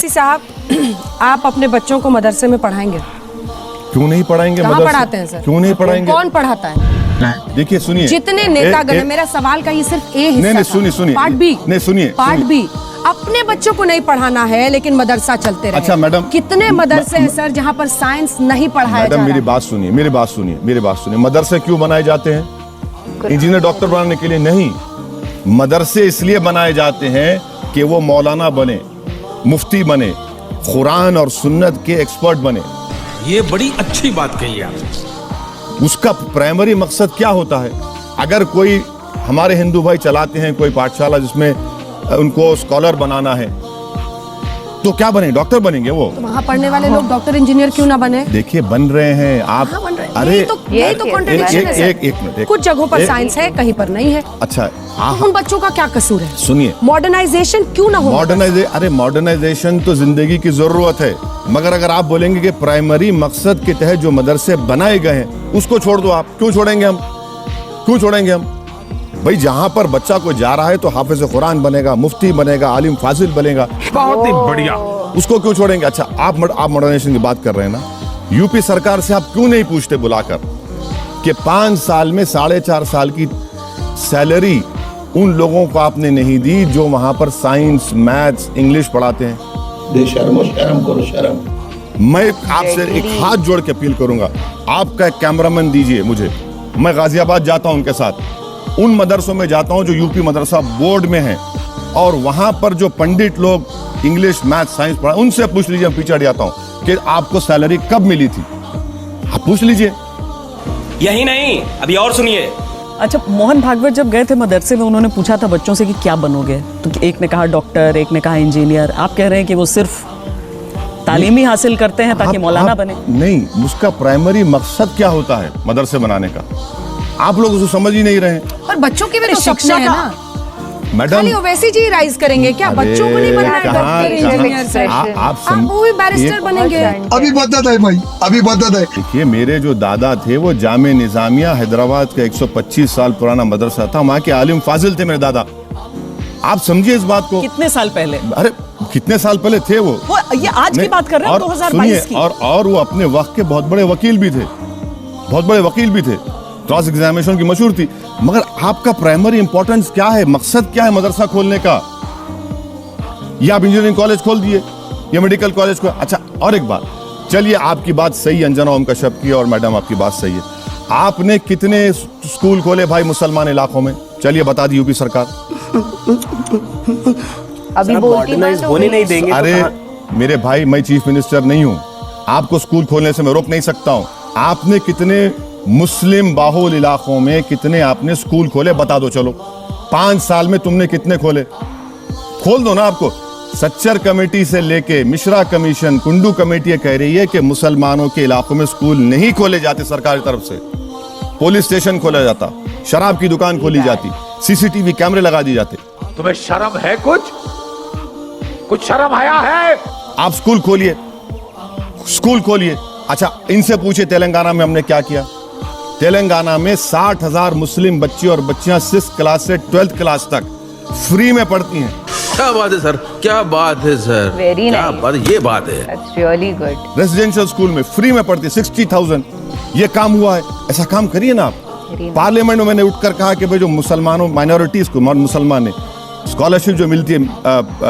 ओवैसी साहब, आप अपने बच्चों को मदरसे में पढ़ाएंगे? क्यों नहीं पढ़ाएंगे? कहाँ पढ़ाते हैं सर? क्यों नहीं पढ़ाएंगे? कौन पढ़ाता है? देखिए सुनिए, जितने नेतागण है, मेरा सवाल का ये सिर्फ ए हिस्सा नहीं सुनिए पार्ट बी, नहीं सुनिए, पार्ट बी, अपने बच्चों को नहीं पढ़ाना है लेकिन मदरसा चलते रहे। अच्छा मैडम, कितने मदरसे हैं सर जहाँ पर साइंस नहीं पढ़ाया जा रहा है? मेरी बात सुनिए, मेरी बात सुनिए। मदरसे क्यों बनाए जाते हैं? इंजीनियर डॉक्टर बनाने के लिए नहीं। मदरसे इसलिए बनाए जाते हैं कि वो मौलाना बने, मुफ्ती बने, कुरान और सुन्नत के एक्सपर्ट बने। ये बड़ी अच्छी बात कही आप। उसका प्राइमरी मकसद क्या होता है? अगर कोई हमारे हिंदू भाई चलाते हैं कोई पाठशाला जिसमें उनको स्कॉलर बनाना है, तो क्या बने? डॉक्टर बनेंगे वो। तो वहाँ पढ़ने वाले लोग डॉक्टर इंजीनियर क्यों ना बने? देखिए बन रहे हैं आप। अरे यही तो कॉन्ट्रडिक्शन है सर। एक मिनट, कुछ जगहों पर साइंस है, कहीं पर नहीं है। अच्छा तो उन बच्चों का क्या कसूर है? सुनिए, मॉडर्नाइजेशन क्यों ना हो? मॉडर्नाइजेशन तो जिंदगी की जरूरत है, मगर अगर आप बोलेंगे कि प्राइमरी मकसद के तहत जो मदरसे बनाए गए हैं उसको छोड़ दो, आप क्यों छोड़ेंगे? क्यों छोड़ेंगे हम? भाई जहां पर बच्चा को जा रहा है तो हाफिज कुरान बनेगा, मुफ्ती बनेगा, आलिम फाजिल बनेगा। बहुत ही बढ़िया। उसको क्यों छोड़ेंगे? अच्छा आप मॉडर्नाइजेशन की बात कर रहे हैं ना, यूपी सरकार से आप क्यों नहीं पूछते बुलाकर कि 5 साल में 4.5 साल की सैलरी उन लोगों को आपने नहीं दी जो वहां पर साइंस, मैथ्स, इंग्लिश पढ़ाते हैं? शर्म करो, शर्म। मैं आपसे एक हाथ जोड़ के अपील करूंगा, आपका एक कैमरामैन दीजिए मुझे। मैं गाजियाबाद जाता हूं उनके साथ, उन मदरसों में जाता हूं जो यूपी मदरसा बोर्ड में हैं, और वहां पर जो पंडित लोग इंग्लिश, मैथ, साइंस पढ़ा, उनसे पूछ लीजिए, मैं पीछे हट जाता हूं कि आपको सैलरी कब मिली थी, आप पूछ लीजिए। यही नहीं, अभी और सुनिए। अच्छा, मोहन भागवत जब गए थे मदरसे में, उन्होंने पूछा था बच्चों से कि क्या बनोगे, तो एक ने कहा डॉक्टर, एक ने कहा इंजीनियर। आप कह रहे हैं कि वो सिर्फ तालीम ही हासिल करते हैं ताकि मौलाना बने? नहीं, उसका प्राइमरी मकसद क्या होता है मदरसे बनाने का? आप लोग उसको समझ ही नहीं रहे हैं। पर बच्चों के भी तो सपने हैं ना मैडम। खाली ओवैसी जी राइज करेंगे क्या? बच्चों को नहीं बनना है डॉक्टर, इंजीनियर से? आप वो भी बैरिस्टर बनेंगे। अभी बदत है भाई, अभी बदत है। देखिए मेरे जो दादा थे वो जामे निजामिया हैदराबाद का 125 साल पुराना मदरसा था, वहाँ के आलिम फाजिल थे मेरे दादा। आप समझिए इस बात को। कितने साल पहले? अरे कितने साल पहले थे वो ये आज की बात कर रहे हैं, 2022 की। और वो अपने वक्त के बहुत बड़े वकील भी थे, बहुत बड़े वकील भी थे, क्रॉस एग्जामिनेशन की मशहूर थी। मगर आपका प्राइमरी इंपॉर्टेंस क्या है? मकसद क्या है मदरसा खोलने का? या आप इंजीनियरिंग कॉलेज खोल दिए या मेडिकल कॉलेज को। अच्छा और एक बात, चलिए आपकी बात सही है, अंजना ओम कश्यप की, और मैडम आपकी बात सही है। आपने कितने स्कूल खोले भाई मुसलमान इलाकों में? चलिए बता दी यूपी सरकार। अभी मॉडर्नाइज होने नहीं देंगे। अरे मेरे भाई, मैं चीफ मिनिस्टर नहीं हूं, आपको स्कूल खोलने से मैं रोक नहीं सकता हूं। आपने कितने मुस्लिम बाहुल इलाकों में कितने आपने स्कूल खोले बता दो। चलो 5 साल में तुमने कितने खोले? खोल दो ना। आपको सच्चर कमेटी से लेके मिश्रा कमीशन, कुंडू कमेटी कह रही है कि मुसलमानों के इलाकों में स्कूल नहीं खोले जाते सरकार की तरफ से। पुलिस स्टेशन खोला जाता, शराब की दुकान खोली जाती, सीसीटीवी कैमरे लगा दिए जाते। तुम्हें शर्म है? कुछ शर्म आया है? आप स्कूल खोलिए, स्कूल खोलिए। अच्छा इनसे पूछिए तेलंगाना में हमने क्या किया। तेलंगाना में 60,000 मुस्लिम बच्चे और बच्चियां 6th क्लास से 12th क्लास तक फ्री में पढ़ती हैं। क्या बात है सर, क्या बात है सर, वेरी क्या बात, ये बात है। That's really good. Residential school में फ्री में पढ़ती 60,000। ये काम हुआ है, ऐसा काम करिए ना आप। पार्लियामेंट में मैंने उठकर कहा कि भाई जो मुसलमानों, माइनॉरिटीज को, मुसलमान है, स्कॉलरशिप जो मिलती है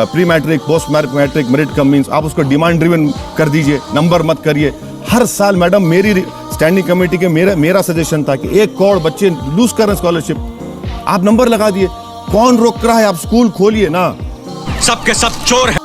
pre matric, post matric, merit cum means, आप उसको डिमांड ड्रिवन कर दीजिए, नंबर मत करिए। हर साल मैडम मेरी स्टैंडिंग कमेटी के मेरा सजेशन था कि 1 करोड़ बच्चे लूज कर रहे हैं स्कॉलरशिप, आप नंबर लगा दिए। कौन रोक रहा है? आप स्कूल खोलिए ना। सबके सब चोर हैं।